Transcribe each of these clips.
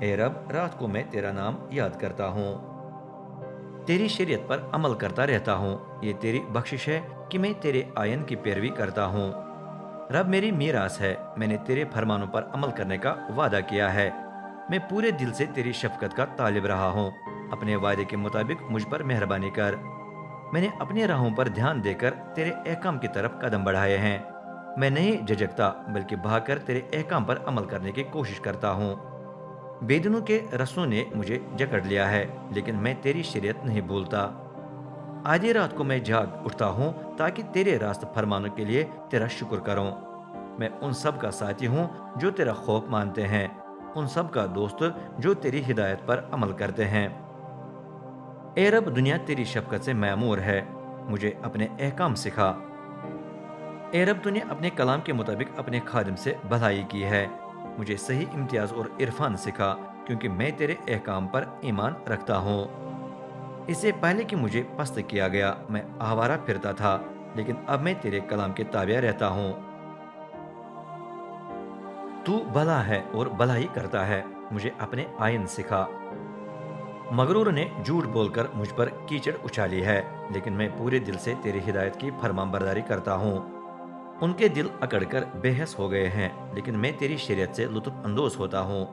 اے رب رات کو میں تیرا نام یاد کرتا ہوں، تیری شریعت پر عمل کرتا رہتا ہوں۔ یہ تیری بخشش ہے کہ میں تیرے آئین کی پیروی کرتا ہوں۔ رب میری میراث ہے، میں نے تیرے فرمانوں پر عمل کرنے کا وعدہ کیا ہے۔ میں پورے دل سے تیری شفقت کا طالب رہا ہوں، اپنے وعدے کے مطابق مجھ پر مہربانی کر۔ میں نے اپنے راہوں پر دھیان دے کر تیرے احکام کی طرف قدم بڑھائے ہیں۔ میں نہیں جھجکتا بلکہ بھاگ کر تیرے احکام پر عمل کرنے کی کوشش کرتا ہوں۔ بے دینوں کے رسوں نے مجھے جکڑ لیا ہے، لیکن میں تیری شریعت نہیں بھولتا۔ آدھی رات کو میں جاگ اٹھتا ہوں تاکہ تیرے راست فرمانوں کے لیے تیرا شکر کروں۔ میں ان سب کا ساتھی ہوں جو تیرا خوف مانتے ہیں، ان سب کا دوست جو تیری ہدایت پر عمل کرتے ہیں۔ اے رب دنیا تیری شفقت سے معمور ہے، مجھے اپنے احکام سکھا۔ اے رب تو نے اپنے کلام کے مطابق اپنے خادم سے بھلائی کی ہے، مجھے صحیح امتیاز اور عرفان سکھا، کیونکہ میں تیرے احکام پر ایمان رکھتا ہوں۔ اس سے پہلے کہ مجھے پست کیا گیا میں آوارہ پھرتا تھا، لیکن اب میں تیرے کلام کے تابع رہتا ہوں۔ تو بھلا ہے اور بھلائی کرتا ہے، مجھے اپنے آئین سکھا۔ مغرور نے جھوٹ بول کر مجھ پر کیچڑ اچھالی ہے، لیکن میں پورے دل سے تیری ہدایت کی فرمان برداری کرتا ہوں۔ ان کے دل اکڑ کر بے حس ہو گئے ہیں، لیکن میں تیری شریعت سے لطف اندوز ہوتا ہوں۔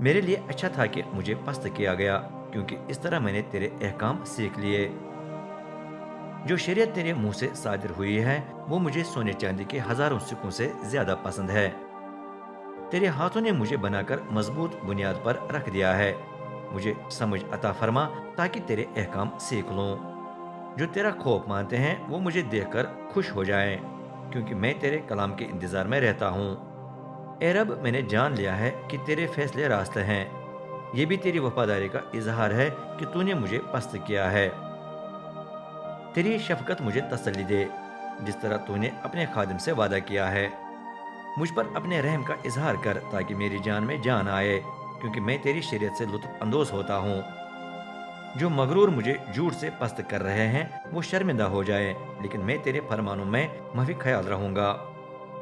میرے لیے اچھا تھا کہ مجھے پست کیا گیا، کیونکہ اس طرح میں نے تیرے احکام سیکھ لیے۔ جو شریعت تیرے منہ سے صادر ہوئی ہے وہ مجھے سونے چاندی کے ہزاروں سکوں سے زیادہ پسند ہے۔ تیرے ہاتھوں نے مجھے بنا کر مضبوط بنیاد پر رکھ دیا ہے۔ مجھے سمجھ عطا فرما تاکہ تیرے احکام سیکھ لوں۔ جو تیرا خوف مانتے ہیں وہ مجھے دیکھ کر خوش ہو جائیں، کیونکہ میں تیرے کلام کے انتظار میں رہتا ہوں۔ اے رب میں نے جان لیا ہے کہ تیرے فیصلے راست ہیں، یہ بھی تیری وفاداری کا اظہار ہے کہ تو نے مجھے پست کیا ہے۔ تیری شفقت مجھے تسلی دے، جس طرح تو نے اپنے خادم سے وعدہ کیا ہے۔ مجھ پر اپنے رحم کا اظہار کر تاکہ میری جان میں جان آئے، کیونکہ میں تیری شریعت سے لطف اندوز ہوتا ہوں۔ جو مغرور مجھے جھوٹ سے پست کر رہے ہیں وہ شرمندہ ہو جائیں، لیکن میں تیرے فرمانوں میں محو خیال رہوں گا۔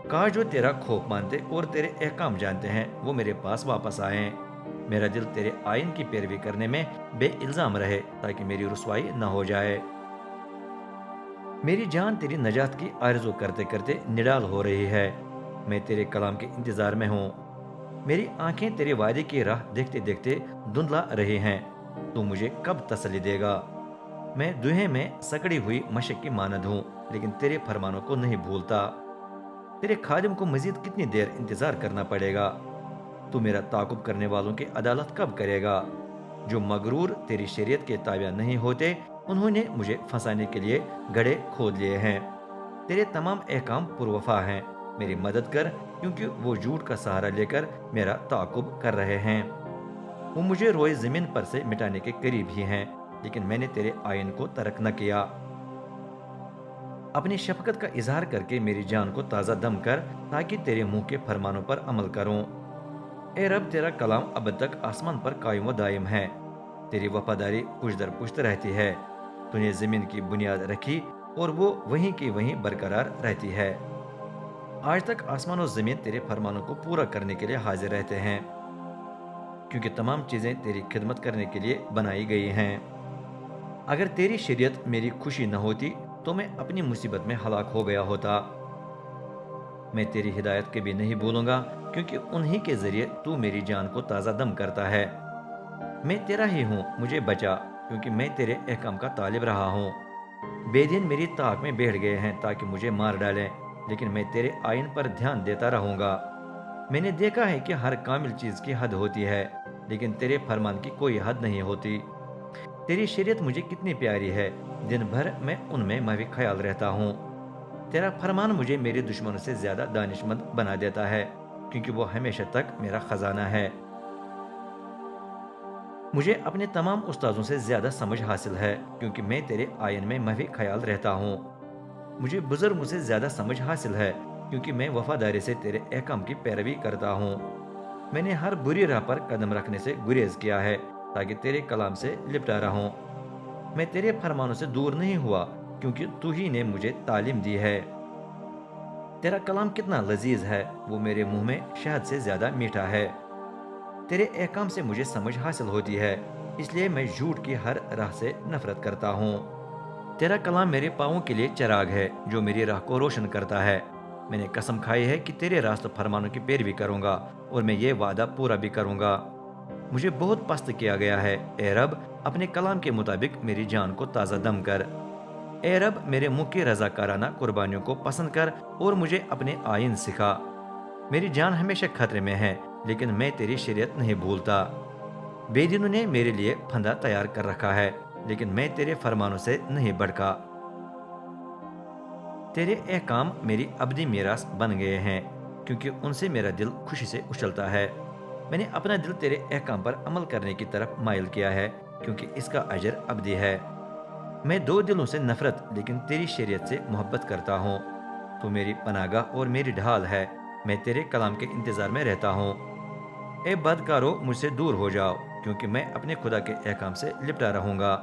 کاش جو تیرا خوف مانتے اور تیرے احکام جانتے ہیں وہ میرے پاس واپس آئیں۔ میرا دل تیرے آئین کی پیروی کرنے میں بے الزام رہے تاکہ میری رسوائی نہ ہو جائے۔ میری جان تیری نجات کی آرزو کرتے کرتے نڈال ہو رہی ہے، میں تیرے کلام کے انتظار میں ہوں۔ میری آنکھیں تیرے وعدے کی راہ دیکھتے دیکھتے دھندلا رہی ہیں، تو مجھے کب تسلی دے گا؟ میں دوہیں میں سکڑی ہوئی مشق کی مانند ہوں، لیکن تیرے فرمانوں کو نہیں بھولتا۔ تیرے خادم کو مزید کتنی دیر انتظار کرنا پڑے گا؟ تو میرا تعاقب کرنے والوں کی عدالت کب کرے گا؟ جو مغرور تیری شریعت کے تابع نہیں ہوتے انہوں نے مجھے پھنسانے کے لیے گڑھے کھود لیے ہیں۔ تیرے تمام احکام پروفا ہیں، میری مدد کر، کیونکہ وہ جھوٹ کا سہارا لے کر میرا تعاقب کر رہے ہیں۔ وہ مجھے روئے زمین پر سے مٹانے کے قریب ہی ہیں، لیکن میں نے تیرے آئین کو ترک نہ کیا۔ اپنی شفقت کا اظہار کر کے میری جان کو تازہ دم کر تاکہ تیرے منہ کے فرمانوں پر عمل کروں۔ اے رب تیرا کلام اب تک آسمان پر قائم و دائم ہے، تیری وفاداری پشت در پشت رہتی ہے۔ تو نے زمین کی بنیاد رکھی اور وہ وہیں کی وہیں برقرار رہتی ہے۔ آج تک آسمان و زمین تیرے فرمانوں کو پورا کرنے کے لیے حاضر رہتے ہیں، کیونکہ تمام چیزیں تیری خدمت کرنے کے لیے بنائی گئی ہیں۔ اگر تیری شریعت میری خوشی نہ ہوتی تو میں اپنی مصیبت میں ہلاک ہو گیا ہوتا۔ میں تیری ہدایت کے بھی نہیں بھولوں گا، کیونکہ انہی کے ذریعے تو میری جان کو تازہ دم کرتا ہے۔ میں تیرا ہی ہوں، مجھے بچا، کیونکہ میں تیرے احکام کا طالب رہا ہوں۔ بے دین میری طاق میں بیٹھ گئے ہیں تاکہ مجھے مار ڈالیں، لیکن میں تیرے آئین پر دھیان دیتا رہوں گا۔ میں نے دیکھا ہے کہ ہر کامل چیز کی حد ہوتی ہے، لیکن تیرے فرمان کی کوئی حد نہیں ہوتی۔ تیری شریعت مجھے کتنی پیاری ہے، دن بھر میں ان میں محو خیال رہتا ہوں۔ تیرا فرمان مجھے میرے دشمنوں سے زیادہ دانشمند بنا دیتا ہے، کیونکہ وہ ہمیشہ تک میرا خزانہ ہے۔ مجھے اپنے تمام استاذوں سے زیادہ سمجھ حاصل ہے، کیونکہ میں تیرے آئین میں محو خیال رہتا ہوں۔ مجھے بزرگوں سے زیادہ سمجھ حاصل ہے، کیونکہ میں وفاداری سے تیرے احکام کی پیروی کرتا ہوں۔ میں نے ہر بری راہ پر قدم رکھنے سے گریز کیا ہے تاکہ تیرے کلام سے لپٹا رہوں۔ میں تیرے فرمانوں سے دور نہیں ہوا، کیونکہ تو ہی نے مجھے تعلیم دی ہے۔ تیرا کلام کتنا لذیذ ہے، وہ میرے منہ میں شہد سے زیادہ میٹھا ہے۔ تیرے احکام سے مجھے سمجھ حاصل ہوتی ہے، اس لیے میں جھوٹ کی ہر راہ سے نفرت کرتا ہوں۔ تیرا کلام میرے پاؤں کے لیے چراغ ہے جو میری راہ کو روشن کرتا ہے۔ میں نے قسم کھائی ہے کہ تیرے راست فرمانوں کی پیروی کروں گا، اور میں یہ وعدہ پورا بھی کروں گا۔ مجھے بہت پست کیا گیا ہے، اے رب اپنے کلام کے مطابق میری جان کو تازہ دم کر۔ اے رب میرے منہ کی رضاکارانہ قربانیوں کو پسند کر اور مجھے اپنے آئین سکھا۔ میری جان ہمیشہ خطرے میں ہے، لیکن میں تیری شریعت نہیں بھولتا۔ بے دینوں نے میرے لیے پھندا تیار کر رکھا ہے، لیکن میں تیرے فرمانوں سے نہیں بھڑکا۔ تیرے احکام میری ابدی میراث بن گئے ہیں، کیونکہ ان سے میرا دل خوشی سے اچھلتا ہے۔ میں نے اپنا دل تیرے احکام پر عمل کرنے کی طرف مائل کیا ہے، کیونکہ اس کا اجر ابدی ہے۔ میں دو دلوں سے نفرت لیکن تیری شریعت سے محبت کرتا ہوں۔ تو میری پناہگاہ اور میری ڈھال ہے، میں تیرے کلام کے انتظار میں رہتا ہوں۔ اے بدکارو مجھ سے دور ہو جاؤ، کیونکہ میں اپنے خدا کے احکام سے لپٹا رہوں گا۔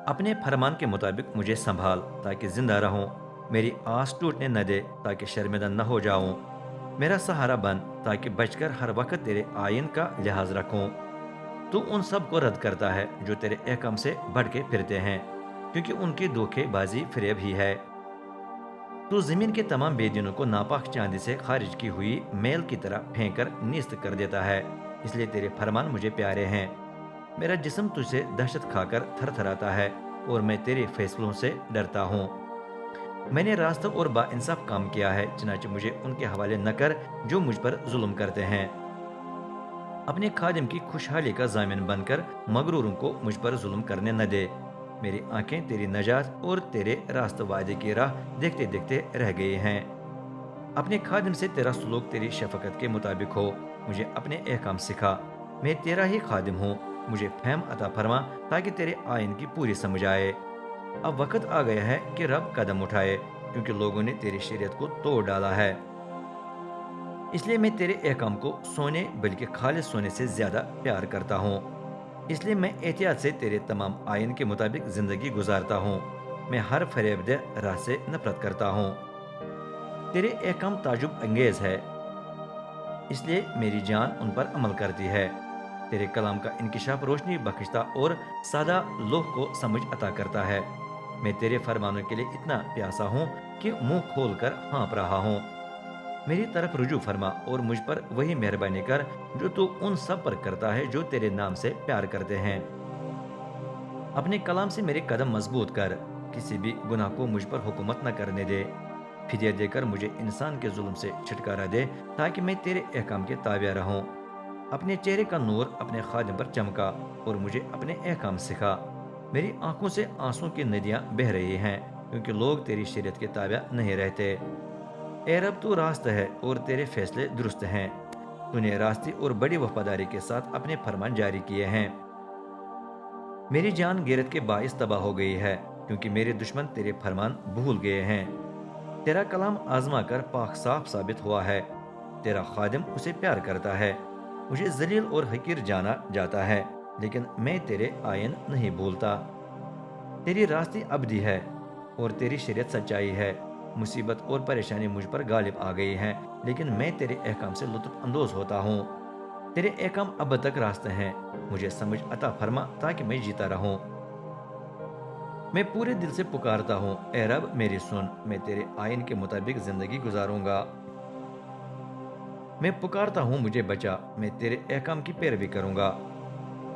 اپنے فرمان کے مطابق مجھے سنبھال تاکہ زندہ رہوں، میری آس ٹوٹنے نہ دے تاکہ شرمندہ نہ ہو جاؤں۔ میرا سہارا بن تاکہ بچ کر ہر وقت تیرے آئین کا لحاظ رکھوں۔ تو ان سب کو رد کرتا ہے جو تیرے احکام سے بڑھ کے پھرتے ہیں، کیونکہ ان کی دھوکے بازی فریب ہی ہے۔ تو زمین کے تمام بے دینوں کو ناپاک چاندی سے خارج کی ہوئی میل کی طرح پھینک کر نیست کر دیتا ہے، اس لیے تیرے فرمان مجھے پیارے ہیں۔ میرا جسم تجھ سے دہشت کھا کر تھر تھراتا ہے، اور میں تیرے فیصلوں سے ڈرتا ہوں۔ میں نے راستہ اور با انصاف کام کیا ہے، چنانچہ مجھے ان کے حوالے نہ کر جو مجھ پر ظلم کرتے ہیں۔ اپنے خادم کی خوشحالی کا ضامن بن کر مغروروں کو مجھ پر ظلم کرنے نہ دے۔ میری آنکھیں تیری نجات اور تیرے راست وعدے کی راہ دیکھتے دیکھتے رہ گئی ہیں۔ اپنے خادم سے تیرا سلوک تیری شفقت کے مطابق ہو، مجھے اپنے احکام سکھا۔ میں تیرا ہی خادم ہوں، مجھے فہم عطا فرما تاکہ تیرے آئین کی پوری سمجھ آئے۔ اب وقت آ گیا ہے کہ رب قدم اٹھائے، کیونکہ لوگوں نے تیری شریعت کو توڑ ڈالا ہے۔ اس لیے میں تیرے احکام کو سونے بلکہ خالص سونے سے زیادہ پیار کرتا ہوں۔ اس لیے میں احتیاط سے تیرے تمام آئین کے مطابق زندگی گزارتا ہوں۔ میں ہر فریب دہ راہ سے نفرت کرتا ہوں۔ تیرے احکام تعجب انگیز ہے، اس لیے میری جان ان پر عمل کرتی ہے۔ تیرے کلام کا انکشاف روشنی بخشتا اور سادہ لوح کو سمجھ عطا کرتا ہے۔ میں تیرے فرمانوں کے لیے اتنا پیاسا ہوں کہ منہ کھول کر ہانپ رہا ہوں۔ میری طرف رجوع فرما اور مجھ پر وہی مہربانی کر جو تو ان سب پر کرتا ہے جو تیرے نام سے پیار کرتے ہیں۔ اپنے کلام سے میرے قدم مضبوط کر، کسی بھی گناہ کو مجھ پر حکومت نہ کرنے دے۔ فدیہ دے کر مجھے انسان کے ظلم سے چھٹکارا دے تاکہ میں تیرے احکام کے تابع رہوں۔ اپنے چہرے کا نور اپنے خادم پر چمکا اور مجھے اپنے احکام سکھا۔ میری آنکھوں سے آنسوں کی ندیاں بہہ رہی ہیں، کیونکہ لوگ تیری شریعت کے تابع نہیں رہتے۔ اے رب تو راست ہے اور تیرے فیصلے درست ہیں۔ تو نے راستی اور بڑی وفاداری کے ساتھ اپنے فرمان جاری کیے ہیں۔ میری جان غیرت کے باعث تباہ ہو گئی ہے، کیونکہ میرے دشمن تیرے فرمان بھول گئے ہیں۔ تیرا کلام آزما کر پاک صاف ثابت ہوا ہے، تیرا خادم اسے پیار کرتا ہے۔ مجھے ذلیل اور حقیر جانا جاتا ہے، لیکن میں تیرے آئین نہیں بھولتا۔ تیری راستی ابدی ہے اور تیری شریعت سچائی ہے۔ مصیبت اور پریشانی مجھ پر غالب آ گئی ہیں، لیکن میں تیرے احکام سے لطف اندوز ہوتا ہوں۔ تیرے احکام اب تک راستے ہیں، مجھے سمجھ عطا فرما تاکہ میں جیتا رہوں۔ میں پورے دل سے پکارتا ہوں، اے رب میری سن، میں تیرے آئین کے مطابق زندگی گزاروں گا۔ میں پکارتا ہوں مجھے بچا، میں تیرے احکام کی پیروی کروں گا۔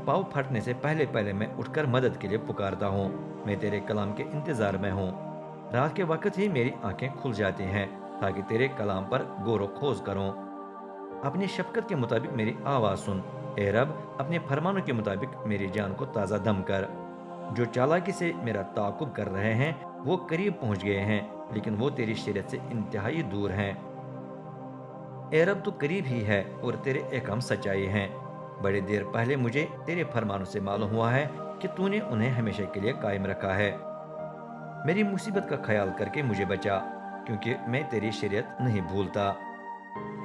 پاؤں پھٹنے سے پہلے پہلے میں اٹھ کر مدد کے لیے پکارتا ہوں۔ میں تیرے کلام کے انتظار میں ہوں۔ رات کے وقت ہی میری آنکھیں کھل جاتی ہیں تاکہ تیرے کلام پر غور و خوض کروں۔ اپنی شفقت کے مطابق میری آواز سن، اے رب اپنے فرمانوں کے مطابق میری جان کو تازہ دم کر۔ جو چالاکی سے میرا تعاقب کر رہے ہیں وہ قریب پہنچ گئے ہیں، لیکن وہ تیری شریعت سے انتہائی دور ہیں۔ اے رب تو قریب ہی ہے اور تیرے احکام سچائی ہیں۔ بڑی دیر پہلے مجھے تیرے فرمانوں سے معلوم ہوا ہے کہ تو نے انہیں ہمیشہ کے لیے قائم رکھا ہے۔ میری مصیبت کا خیال کر کے مجھے بچا، کیونکہ میں تیری شریعت نہیں بھولتا۔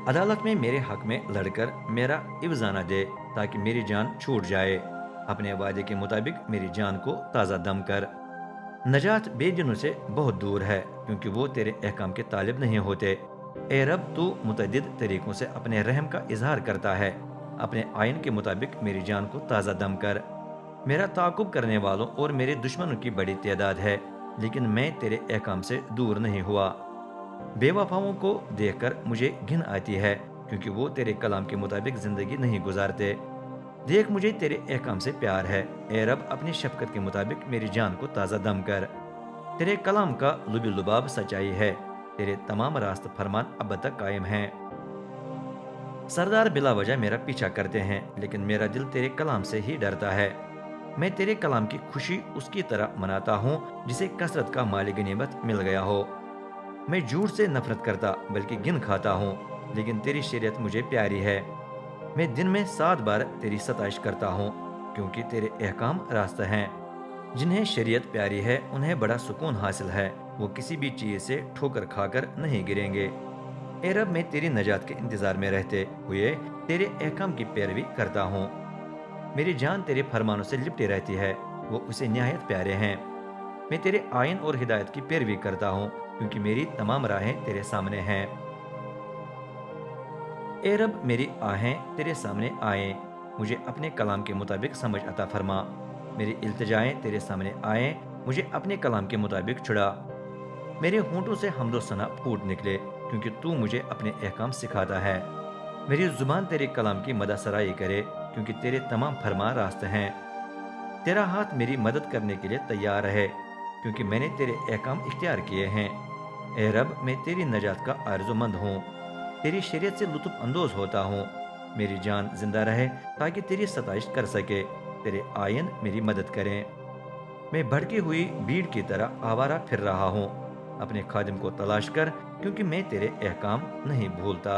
عدالت میں میرے حق میں لڑ کر میرا عوض نہ دے تاکہ میری جان چھوٹ جائے۔ اپنے وعدے کے مطابق میری جان کو تازہ دم کر۔ نجات بے دینوں سے بہت دور ہے، کیونکہ وہ تیرے احکام کے طالب نہیں ہوتے۔ اے رب تو متعدد طریقوں سے اپنے رحم کا اظہار کرتا ہے، اپنے آئین کے مطابق میری جان کو تازہ دم کر۔ میرا تعاقب کرنے والوں اور میرے دشمنوں کی بڑی تعداد ہے، لیکن میں تیرے احکام سے دور نہیں ہوا۔ بے وفاؤں کو دیکھ کر مجھے گھن آتی ہے، کیونکہ وہ تیرے کلام کے مطابق زندگی نہیں گزارتے۔ دیکھ، مجھے تیرے احکام سے پیار ہے، اے رب اپنی شفقت کے مطابق میری جان کو تازہ دم کر۔ تیرے کلام کا لب لباب سچائی ہے، تیرے تمام راست فرمان اب تک قائم ہیں۔ سردار بلا وجہ میرا پیچھا کرتے ہیں، لیکن میرا دل تیرے کلام سے ہی ڈرتا ہے۔ میں تیرے کلام کی خوشی اس کی طرح مناتا ہوں جسے کثرت کا مال غنیمت مل گیا ہو۔ میں جھوٹ سے نفرت کرتا بلکہ گن کھاتا ہوں، لیکن تیری شریعت مجھے پیاری ہے۔ میں دن میں 7 بار تیری ستائش کرتا ہوں، کیونکہ تیرے احکام راستہ ہیں۔ جنہیں شریعت پیاری ہے انہیں بڑا سکون حاصل ہے، وہ کسی بھی چیز سے ٹھوکر کھا کر نہیں گریں گے۔ اے رب، میں تیری نجات کے انتظار میں رہتے ہوئے تیرے احکام کی پیروی کرتا ہوں۔ میری جان تیرے فرمانوں سے لپٹی رہتی ہے، وہ اسے نہایت پیارے ہیں۔ میں تیرے آئین اور ہدایت کی پیروی کرتا ہوں، کیونکہ میری تمام راہیں تیرے سامنے ہیں۔ اے رب، میری آہیں تیرے سامنے آئیں، مجھے اپنے کلام کے مطابق سمجھ عطا فرما۔ میری التجائیں تیرے سامنے آئیں، مجھے اپنے کلام کے مطابق چھڑا۔ میرے ہونٹوں سے حمد و ثنا پھوٹ نکلے، کیونکہ تو مجھے اپنے احکام سکھاتا ہے۔ میری زبان تیرے کلام کی مدح سرائی کرے، کیونکہ تیرے تمام فرمان راست ہیں۔ تیرا ہاتھ میری مدد کرنے کے لیے تیار ہے، کیونکہ میں نے تیرے احکام اختیار کیے ہیں۔ اے رب، میں تیری نجات کا آرزو مند ہوں، تیری شریعت سے لطف اندوز ہوتا ہوں۔ میری جان زندہ رہے تاکہ تیری ستائش کر سکے، تیرے آئین میری مدد کریں۔ میں بھڑکی ہوئی بھیڑ کی طرح آوارہ پھر رہا ہوں، اپنے خادم کو تلاش کر، کیونکہ میں تیرے احکام نہیں بھولتا۔